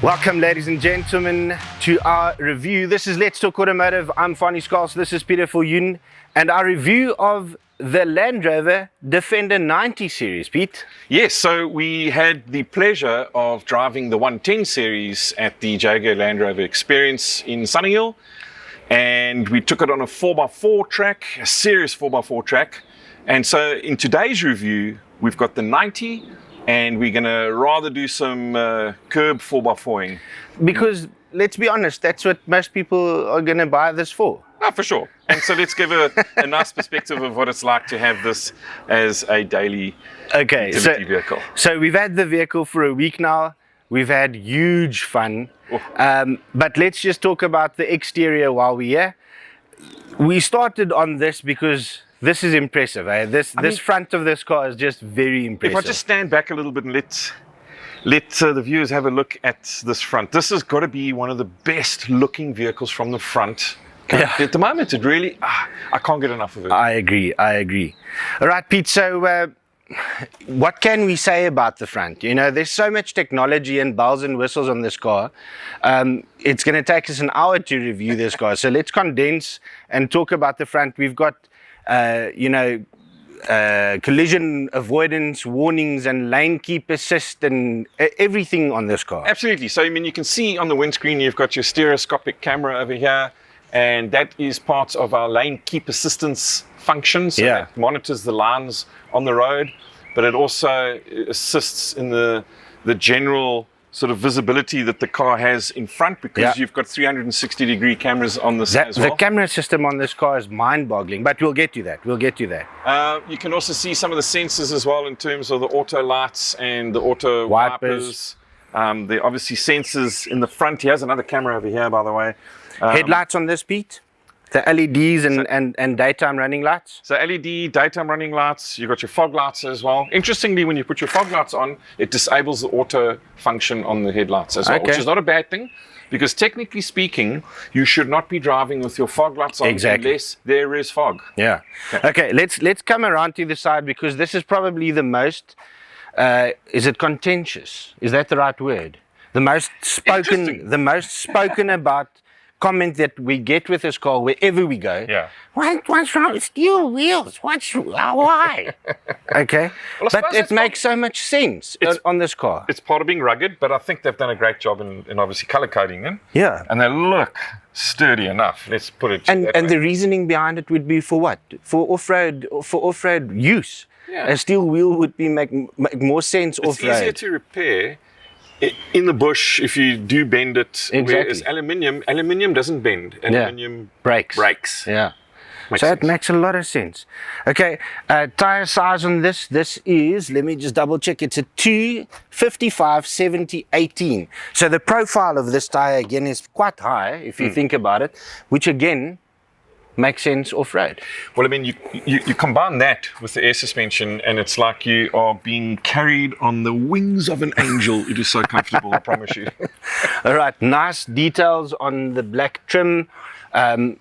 Welcome, ladies and gentlemen, to our review. This is Let's Talk Automotive. I'm Fanny Skals, this is Peter Viljoen, and our review of the Land Rover Defender 90 series, Pete. Yes, so we had the pleasure of driving the 110 series at the Jaguar Land Rover Experience in Sunninghill, and we took it on a 4x4 track, a serious 4x4 track. And so in today's review, we've got the 90, and we're going to rather do some curb 4x4ing. Because, let's be honest, that's what most people are going to buy this for. Oh, for sure. And so let's give a nice perspective of what it's like to have this as a daily utility vehicle. So we've had the vehicle for a week now. We've had huge fun. But let's just talk about the exterior while we're here. We started on this because this is impressive. This front of this car is just very impressive. If I just stand back a little bit and let the viewers have a look at this front. This has got to be one of the best looking vehicles from the front. Yeah. At the moment, it really, I can't get enough of it. I agree. All right, Pete, so what can we say about the front? You know, there's so much technology and bells and whistles on this car. It's going to take us an hour to review this car. So let's condense and talk about the front. We've got, collision avoidance warnings and lane keep assist and everything on this car. Absolutely. So, I mean, you can see on the windscreen, you've got your stereoscopic camera over here, and that is part of our lane keep assistance function. So it monitors the lines on the road, but it also assists in the general sort of visibility that the car has in front, because you've got 360-degree cameras on this as well. The camera system on this car is mind-boggling, but we'll get to that. You can also see some of the sensors as well in terms of the auto lights and the auto wipers. There are obviously sensors in the front. He has another camera over here, by the way. Headlights on this, Pete? The LEDs and daytime running lights? So LED, daytime running lights, you've got your fog lights as well. Interestingly, when you put your fog lights on, it disables the auto function on the headlights as well, which is not a bad thing, because technically speaking, you should not be driving with your fog lights on unless there is fog. Yeah. Okay, let's come around to the side, because this is probably the most, is it contentious? Is that the right word? The most spoken about comment that we get with this car wherever we go. Yeah. What's wrong with steel wheels? Why? Okay. Well, but it makes so much sense on this car. It's part of being rugged, but I think they've done a great job in obviously color coding them. Yeah. And they look sturdy enough. Let's put it that way. And the reasoning behind it would be for what? For off-road use. Yeah. A steel wheel would make more sense off-road. It's easier to repair in the bush if you do bend it. Whereas aluminium doesn't bend. Aluminium breaks. Yeah. It makes a lot of sense. Okay, tire size on this is, let me just double check, it's a 255/70/18. So the profile of this tire again is quite high if you think about it, which again makes sense off-road. Well, I mean, you combine that with the air suspension, and it's like you are being carried on the wings of an angel. It is so comfortable, I promise you. All right, nice details on the black trim. The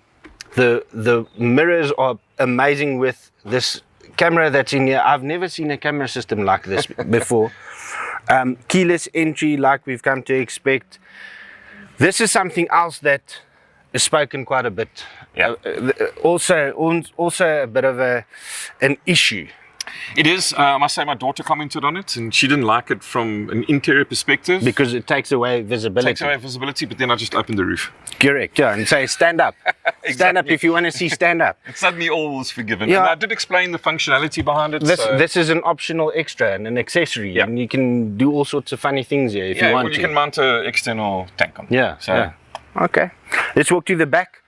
mirrors are amazing with this camera that's in here. I've never seen a camera system like this before. Keyless entry, like we've come to expect. This is something else that is spoken quite a bit. Yeah. Also a bit of an issue. It is. I must say, my daughter commented on it, and she didn't like it from an interior perspective. Because it takes away visibility. But then I just opened the roof. Correct, yeah, and say stand up. Exactly. Stand up if you want to see stand up. And suddenly all was forgiven. Yeah. And I did explain the functionality behind it. This is an optional extra and an accessory, and you can do all sorts of funny things here if you want to. You can mount an external tank on. Yeah. Okay, let's walk to the back.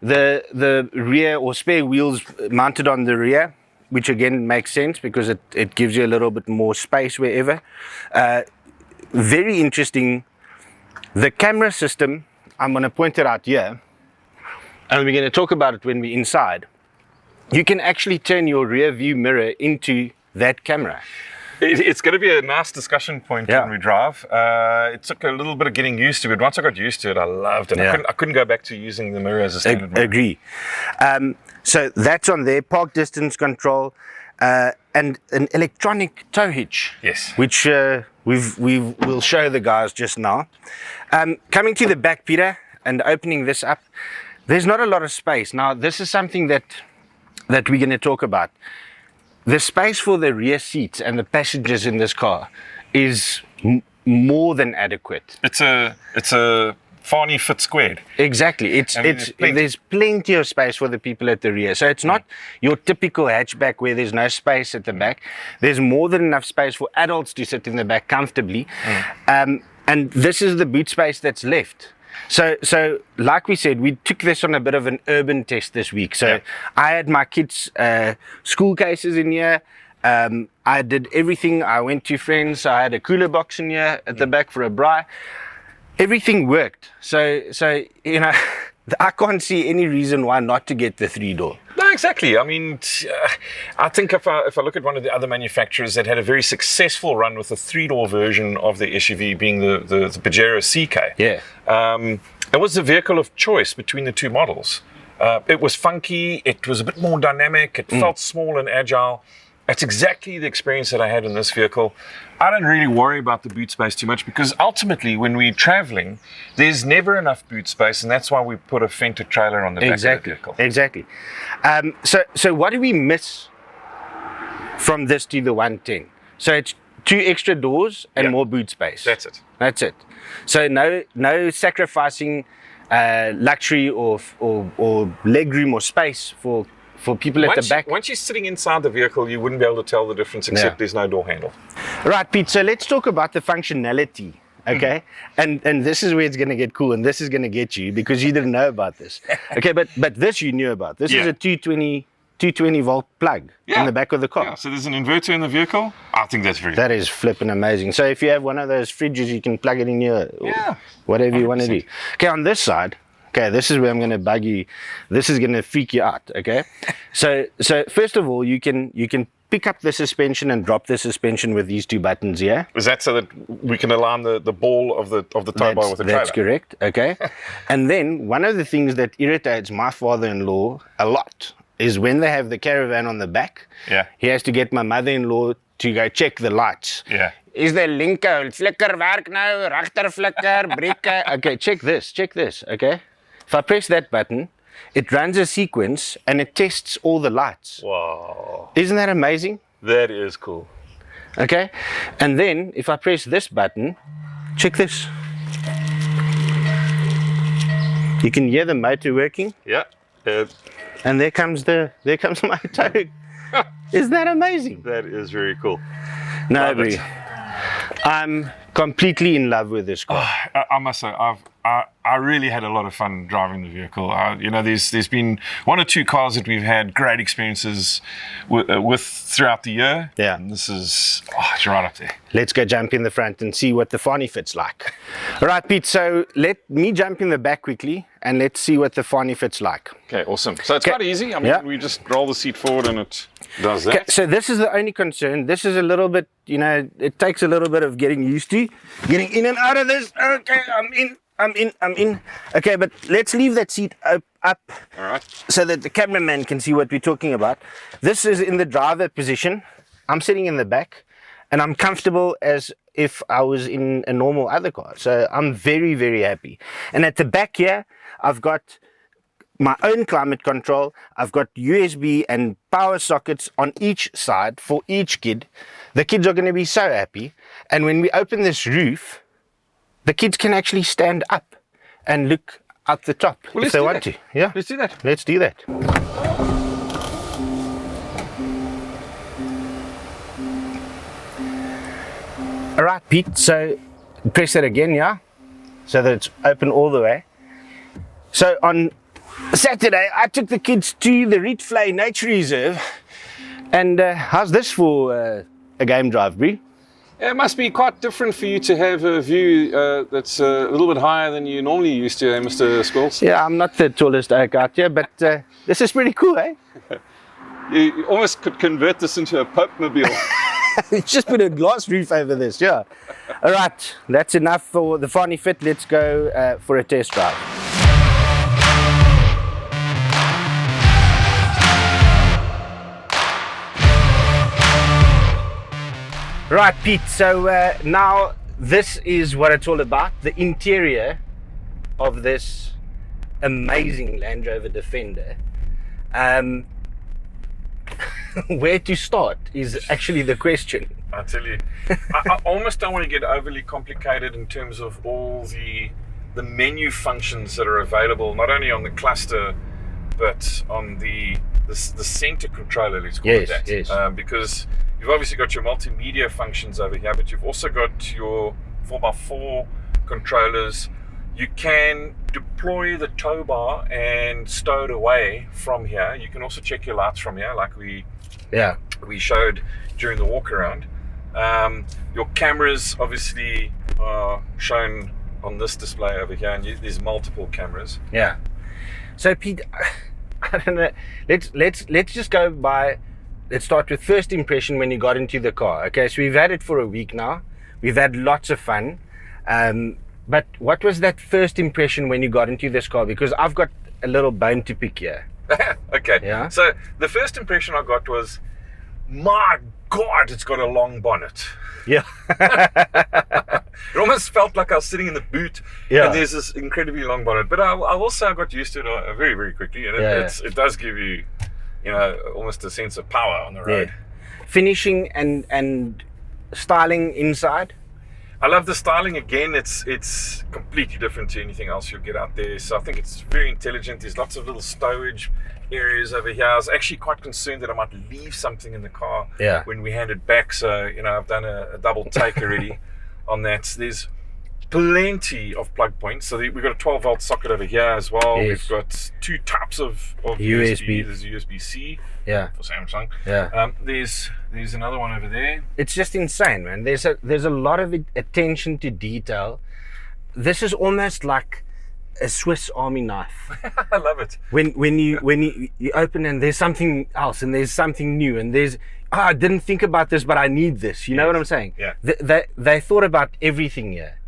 The rear or spare wheels mounted on the rear, which again makes sense because it gives you a little bit more space wherever. Very interesting. The camera system, I'm going to point it out here, and we're going to talk about it when we're inside. You can actually turn your rear view mirror into that camera. It's going to be a nice discussion point when we drive. It took a little bit of getting used to it. Once I got used to it, I loved it. I couldn't go back to using the mirror as a standard mirror. Agree. So that's on there. Park distance control. and an electronic tow hitch. Yes. Which we'll show the guys just now. Coming to the back, Peter, and opening this up, there's not a lot of space. Now, this is something that we're going to talk about. The space for the rear seats and the passengers in this car is more than adequate. It's a Farney fit squared. Exactly. There's plenty of space for the people at the rear. So it's not your typical hatchback where there's no space at the back. There's more than enough space for adults to sit in the back comfortably. And this is the boot space that's left. So like we said, we took this on a bit of an urban test this week. So I had my kids' school cases in here. I did everything. I went to friends. I had a cooler box in here at the back for a braai. Everything worked. So you know, I can't see any reason why not to get the 3-door. No, exactly. I mean, I think if I look at one of the other manufacturers that had a very successful run with the 3-door version of the SUV, being the Pajero CK. Yeah. It was the vehicle of choice between the two models. It was funky. It was a bit more dynamic. It felt small and agile. That's exactly the experience that I had in this vehicle. I don't really worry about the boot space too much because ultimately when we're traveling, there's never enough boot space, and that's why we put a Fender trailer on the back of the vehicle. Exactly. So what do we miss from this to the 110? So it's 2 extra doors and more boot space. That's it. That's it. So no sacrificing luxury or legroom or space for people at the back. Once you're sitting inside the vehicle, you wouldn't be able to tell the difference except there's no door handle. Right, Pete, so let's talk about the functionality, okay? And this is where it's going to get cool, and this is going to get you because you didn't know about this. Okay, but this you knew about. This is a 220 volt plug in the back of the car. Yeah, so there's an inverter in the vehicle. I think that's very cool. That is flipping amazing. So if you have one of those fridges, you can plug it in here, or whatever you want to do. Okay, on this side, okay, this is where I'm going to bug you. This is going to freak you out, okay? So first of all, you can pick up the suspension and drop the suspension with these 2 buttons here. Is that so that we can align the ball of the tow bar with the trailer? That's correct, okay? And then one of the things that irritates my father-in-law a lot is when they have the caravan on the back, he has to get my mother-in-law to go check the lights. Yeah. Is the linker flikker werk nou, regter flikker, breker? Okay, check this, okay? If I press that button, it runs a sequence and it tests all the lights. Wow. Isn't that amazing? That is cool. Okay, and then if I press this button, check this. You can hear the motor working. Yeah. And there comes my tow. Isn't that amazing? That is very cool. No, Brie, I'm completely in love with this car. I must say, I really had a lot of fun driving the vehicle. You know, there's been 1 or 2 cars that we've had great experiences with throughout the year. Yeah. And this is, it's right up there. Let's go jump in the front and see what the Farney fit's like. All right, Pete, so let me jump in the back quickly and let's see what the Farney fit's like. Okay, awesome. So it's quite easy. I mean, we just roll the seat forward and it does that. Okay, so this is the only concern. This is a little bit, you know, it takes a little bit of getting used to. Getting in and out of this. Okay, I'm in. Okay, but let's leave that seat up All right. so that the cameraman can see what we're talking about. This is in the driver position. I'm sitting in the back and I'm comfortable as if I was in a normal other car. So I'm very, very happy. And at the back here, I've got my own climate control. I've got USB and power sockets on each side for each kid. The kids are going to be so happy. And when we open this roof, the kids can actually stand up and look out the top if they want to. Yeah, let's do that. Let's do that. All right, Pete, so press it again, yeah? So that it's open all the way. So on Saturday, I took the kids to the Rietvlei Nature Reserve. And how's this for a game drive, Brie? It must be quite different for you to have a view that's a little bit higher than you normally used to, Mr. Squills. Yeah, I'm not the tallest oak out here, but this is pretty cool, eh? You almost could convert this into a Pope-mobile. Just put a glass roof over this, yeah. All right, that's enough for the Farney fit. Let's go for a test drive. Right, Pete. So now this is what it's all about. The interior of this amazing Land Rover Defender. Where to start is actually the question. I tell you, I almost don't want to get overly complicated in terms of all the menu functions that are available, not only on the cluster, but on the center controller, let's call it that. Yes. Because you've obviously got your multimedia functions over here, but you've also got your 4x4 controllers. You can deploy the tow bar and stow it away from here. You can also check your lights from here, like we showed during the walk around. Your cameras obviously are shown on this display over here, and there's multiple cameras. Yeah. So Pete, I don't know. Let's just go by. Let's start with first impression when you got into the car. Okay, so we've had it for a week now. We've had lots of fun. But what was that first impression when you got into this car? Because I've got a little bone to pick here. Okay. Yeah. So the first impression I got was, my God, it's got a long bonnet. Yeah. It almost felt like I was sitting in the boot, Yeah. and there's this incredibly long bonnet. But I also got used to it very, very quickly, and it does give you, almost a sense of power on the road. Yeah. Finishing and styling inside. I love the styling again. It's completely different to anything else you'll get out there. So I think it's very intelligent. There's lots of little stowage areas over here. I was actually quite concerned that I might leave something in the car when we hand it back. So, I've done a double take already on that. There's plenty of plug points. So we've got a 12-volt socket over here as well. Yes. We've got two types of USB. There's USB-C for Samsung. Yeah. There's another one over there. It's just insane, man. There's a lot of attention to detail. This is almost like a Swiss Army knife. I love it. When you open and there's something else and there's something new and there's I didn't think about this, but I need this. You know what I'm saying? Yeah. They thought about everything here.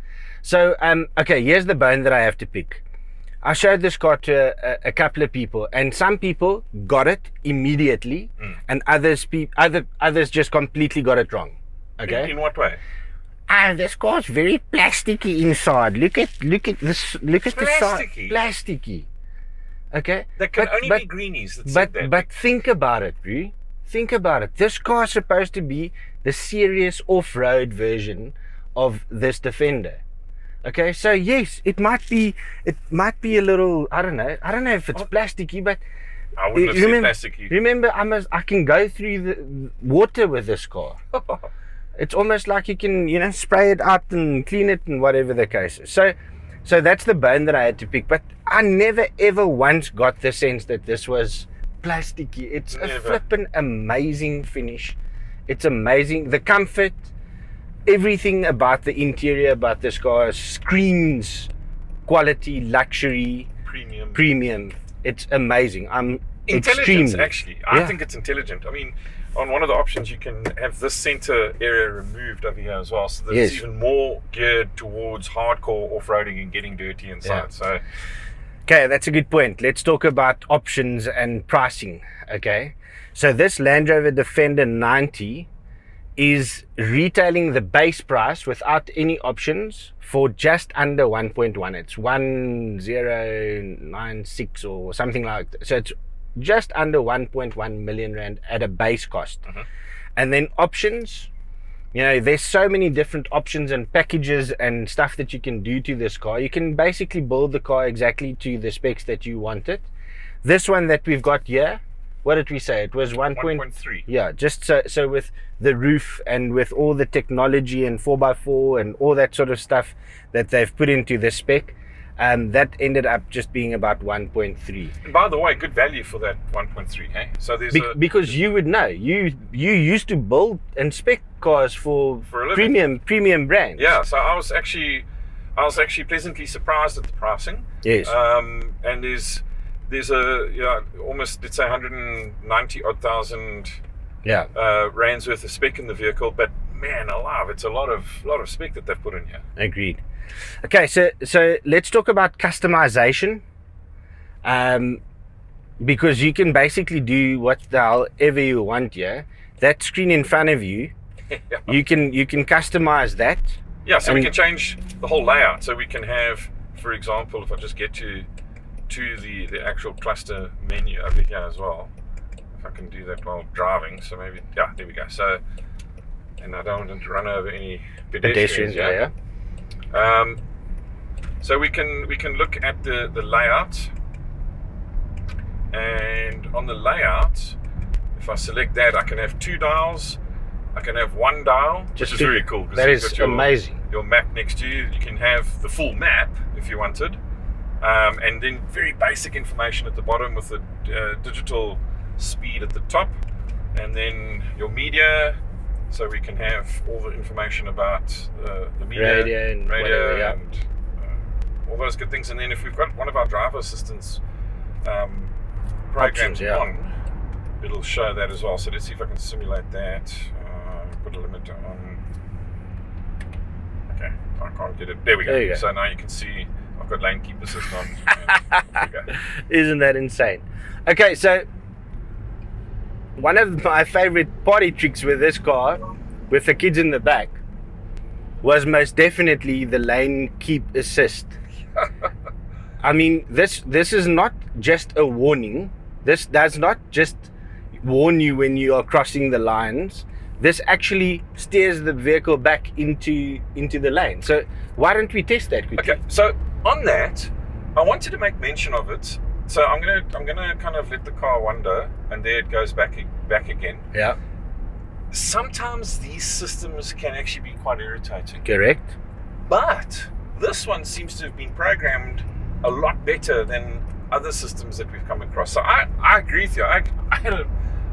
So okay, here's the bone that I have to pick. I showed this car to a couple of people, and some people got it immediately, and others just completely got it wrong. Okay. In what way? This car's very plasticky inside. Look at this. Look at the side. Plasticky. Okay. That can only be greenies that said that. But think about it, bro. Think about it. This car's supposed to be the serious off-road version of this Defender. Okay, so yes, it might be a little, I don't know if it's plasticky, but I wouldn't have said plasticky. Remember, I can go through the water with this car. It's almost like you can, spray it out and clean it and whatever the case is. So that's the bone that I had to pick, but I never ever once got the sense that this was plasticky. It's a flippin' amazing finish. It's amazing. The comfort, everything about the interior about this car screams quality, luxury, premium. It's amazing. I'm intelligent, extremely. Actually. I think it's intelligent. I mean, on one of the options, you can have this center area removed over here as well, so that it's even more geared towards hardcore off-roading and getting dirty inside. Yeah. So, okay, that's a good point. Let's talk about options and pricing. Okay, so this Land Rover Defender 90 is retailing the base price without any options for just under 1.1. It's 1096 or something like that. So it's just under 1.1 million rand at a base cost. And then options, there's so many different options and packages and stuff that you can do to this car. You can basically build the car exactly to the specs that you want it. This one that we've got here, what did we say? It was 1.3. Yeah, just so with the roof and with all the technology and 4x4 and all that sort of stuff that they've put into the spec, that ended up just being about 1.3. And by the way, good value for that 1.3. Hey, so there's because you would know you used to build and spec cars for a living. premium brands. Yeah, so I was actually pleasantly surprised at the pricing. Yes. And there's a almost, let's say, 190 odd thousand rands worth of spec in the vehicle, but man alive, it's a lot of spec that they've put in here. Agreed. Okay, so let's talk about customization, because you can basically do what the hell ever you want here. That screen in front of you You can customize that. Yeah, so we And- can change the whole layout. So we can have, for example, if I just get to the actual cluster menu over here as well. If I can do that while driving, so maybe, yeah, there we go. So, and I don't want to run over any pedestrians. Yeah. So we can look at the layout, and on the layout, if I select that, I can have 2 dials. I can have 1 dial, which is very cool. That is amazing. Your map next to you. You can have the full map if you wanted, and then very basic information at the bottom with the digital speed at the top, and then your media. So we can have all the information about the media, Radio and whatever, yeah. and all those good things. And then if we've got one of our driver assistants programs Options, yeah. on, it'll show that as well. So let's see if I can simulate that. Put a limit on. Okay, I can't get it. There we go. There you go. So now you can see I've got lane keep assist on. There we go. Isn't that insane? Okay, so one of my favorite party tricks with this car, with the kids in the back, was most definitely the lane keep assist. I mean, this is not just a warning. This does not just warn you when you are crossing the lines. This actually steers the vehicle back into the lane. So why don't we test that quickly? Okay, so on that, I wanted to make mention of it. So I'm gonna kind of let the car wander, and there it goes back again. Yeah, Sometimes these systems can actually be quite irritating. correct. But this one seems to have been programmed a lot better than other systems that we've come across. So I agree with you. I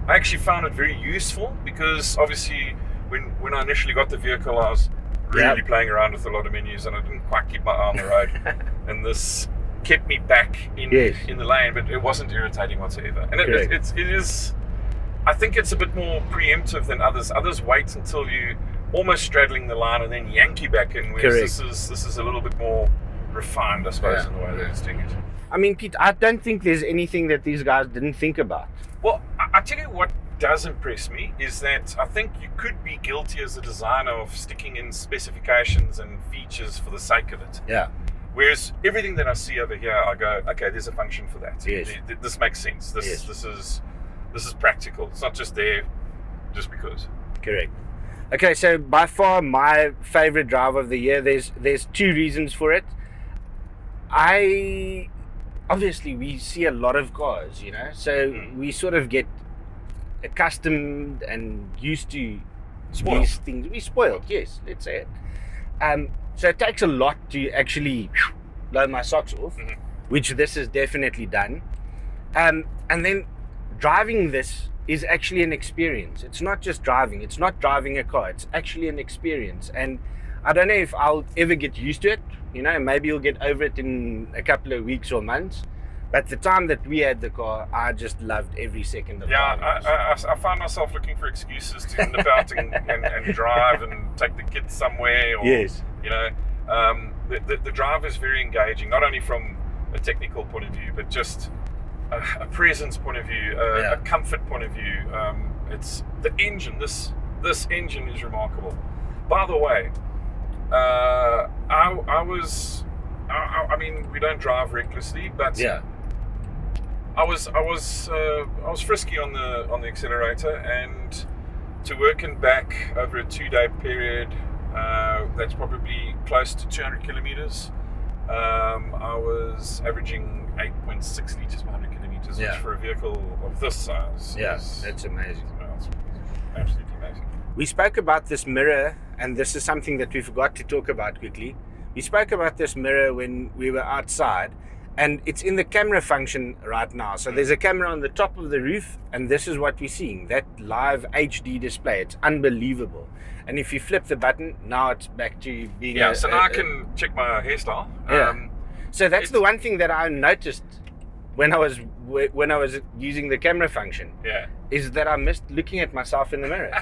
actually found it very useful, because obviously when I initially got the vehicle, I was really playing around with a lot of menus, and I didn't quite keep my eye on the road. And this kept me back in the lane, but it wasn't irritating whatsoever. And it is. I think it's a bit more preemptive than others. Others wait until you almost straddling the line and then yank you back in. Whereas this is a little bit more refined, I suppose, in the way that it's doing it. I mean, Pete, I don't think there's anything that these guys didn't think about. Well, I tell you what does impress me is that I think you could be guilty as a designer of sticking in specifications and features for the sake of it. Yeah. Whereas everything that I see over here, I go, okay, there's a function for that. Yes. This makes sense. This is practical. It's not just there just because. Correct. Okay, so by far my favorite driver of the year, there's 2 reasons for it. Obviously we see a lot of cars, so we sort of get accustomed and used to these things. We're spoiled, yes, let's say it. So it takes a lot to actually blow my socks off, which this has definitely done. And then driving this is actually an experience. It's not just driving. It's not driving a car. It's actually an experience. And I don't know if I'll ever get used to it. Maybe you'll get over it in a couple of weeks or months. But the time that we had the car, I just loved every second of it. Yeah, I found myself looking for excuses to nip out and drive and take the kids somewhere. Or, yes. The drive is very engaging, not only from a technical point of view, but just a presence point of view, a comfort point of view. It's the engine. This engine is remarkable. By the way, I mean, we don't drive recklessly, but I was frisky on the accelerator, and to work and back over a 2-day period, that's probably close to 200 kilometers. I was averaging 8.6 liters per 100 kilometers, which for a vehicle of this size, that's amazing. It's absolutely amazing. We spoke about this mirror, and this is something that we forgot to talk about quickly. We spoke about this mirror when we were outside, and it's in the camera function right now. So there's a camera on the top of the roof, and this is what we're seeing, that live HD display. It's unbelievable. And if you flip the button, now it's back to being so now I can check my hairstyle. So that's the one thing that I noticed when I was using the camera function, is that I missed looking at myself in the mirror.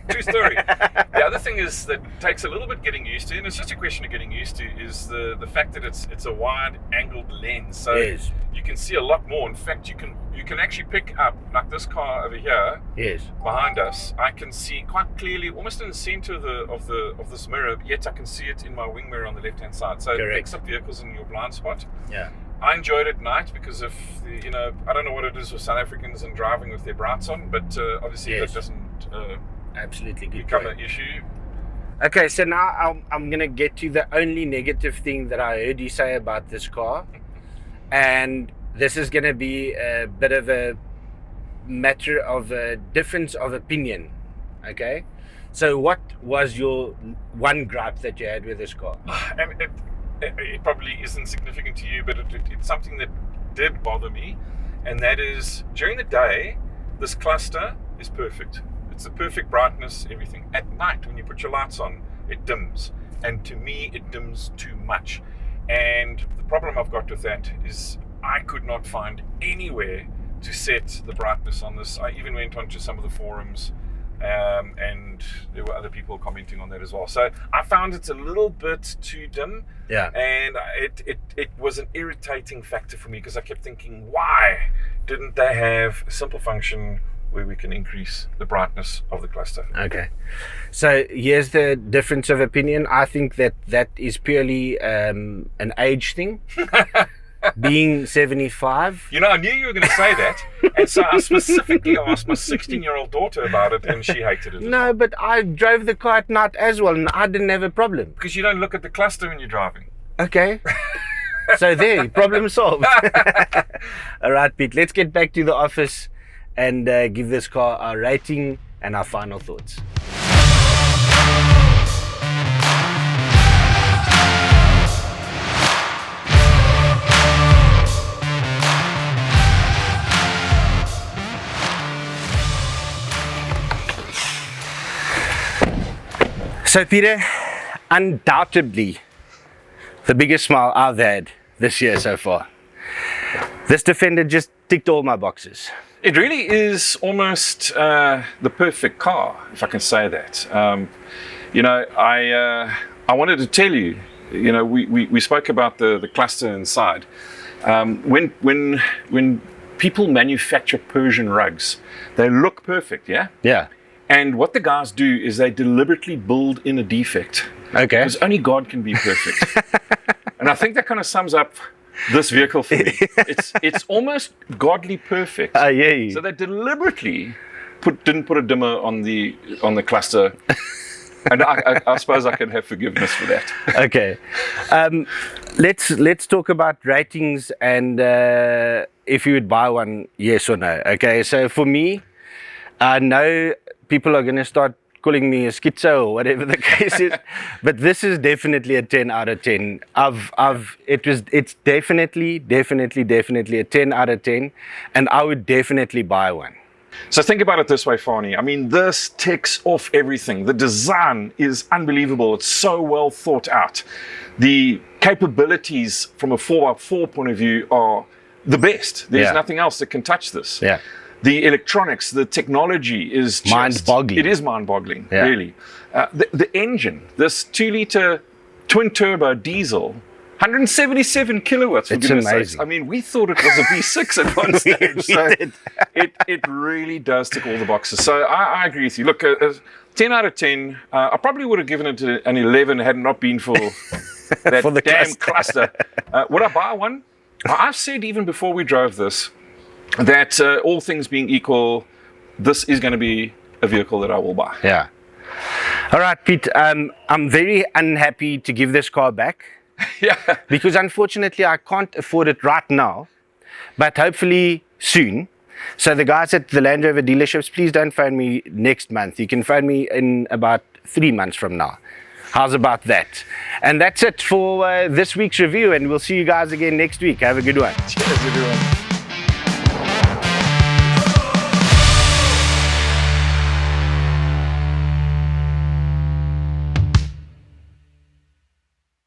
True story. The other thing is that takes a little bit getting used to, and it's just a question of getting used to, is the fact that it's a wide angled lens, so Yes. you can see a lot more. In fact, you can actually pick up, like this car over here Yes. behind us. I can see quite clearly, almost in the center of this mirror. Yet I can see it in my wing mirror on the left hand side. So Correct. it picks up vehicles in your blind spot. Yeah. I enjoy it at night because of the, I don't know what it is with South Africans and driving with their brights on, but obviously Yes. that doesn't Absolutely good become point. an issue. Okay, so now I'm going to get to the only negative thing that I heard you say about this car. And this is going to be a bit of a matter of a difference of opinion. Okay? So what was your one gripe that you had with this car? And it probably isn't significant to you, but it's something that did bother me, and that is during the day, this cluster is perfect. It's the perfect brightness, everything. At night, when you put your lights on, it dims, and to me, it dims too much. And the problem I've got with that is I could not find anywhere to set the brightness on this. I even went onto some of the forums, and there were other people commenting on that as well. So I found it's a little bit too dim. Yeah. And it was an irritating factor for me because I kept thinking, why didn't they have a simple function where we can increase the brightness of the cluster? Okay. So here's the difference of opinion. I think that is purely an age thing. Being 75. I knew you were going to say that. And so I specifically asked my 16-year-old daughter about it, and she hated it. No, but I drove the car at night as well, and I didn't have a problem. Because you don't look at the cluster when you're driving. Okay. So there, problem solved. All right, Pete, let's get back to the office and give this car our rating and our final thoughts. So Peter, undoubtedly the biggest smile I've had this year so far. This Defender just ticked all my boxes. It really is almost the perfect car, if I can say that. I wanted to tell you, we spoke about the cluster inside. When people manufacture Persian rugs, they look perfect, yeah? Yeah. And what the guys do is they deliberately build in a defect. Okay. Because only God can be perfect. And I think that kind of sums up this vehicle for me. It's almost godly perfect. Yeah. So they deliberately didn't put a dimmer on the cluster. And I suppose I can have forgiveness for that. Okay. Let's talk about ratings and if you would buy one, yes or no. Okay, so for me, I know people are going to start calling me a schizo or whatever the case is, but this is definitely a 10 out of 10. It's definitely a 10 out of 10, and I would definitely buy one. So think about it this way, Fani. I mean, this ticks off everything. The design is unbelievable. It's so well thought out. The capabilities from a 4x4 point of view are the best. There's nothing else that can touch this. Yeah. The electronics, the technology is just mind-boggling. It is mind-boggling, really. The engine, this 2-liter twin-turbo diesel, 177 kilowatts, for goodness sakes. I mean, we thought it was a V6 at one stage. So it really does tick all the boxes. So I agree with you. Look, 10 out of 10. I probably would have given it an 11 had it not been for that for the damn cluster. Would I buy one? I've said even before we drove this, that all things being equal, this is going to be a vehicle that I will buy. Yeah. All right, Pete, I'm very unhappy to give this car back. Yeah. Because unfortunately, I can't afford it right now, but hopefully soon. So the guys at the Land Rover dealerships, please don't phone me next month. You can phone me in about 3 months from now. How's about that? And that's it for this week's review, and we'll see you guys again next week. Have a good one. Cheers, everyone.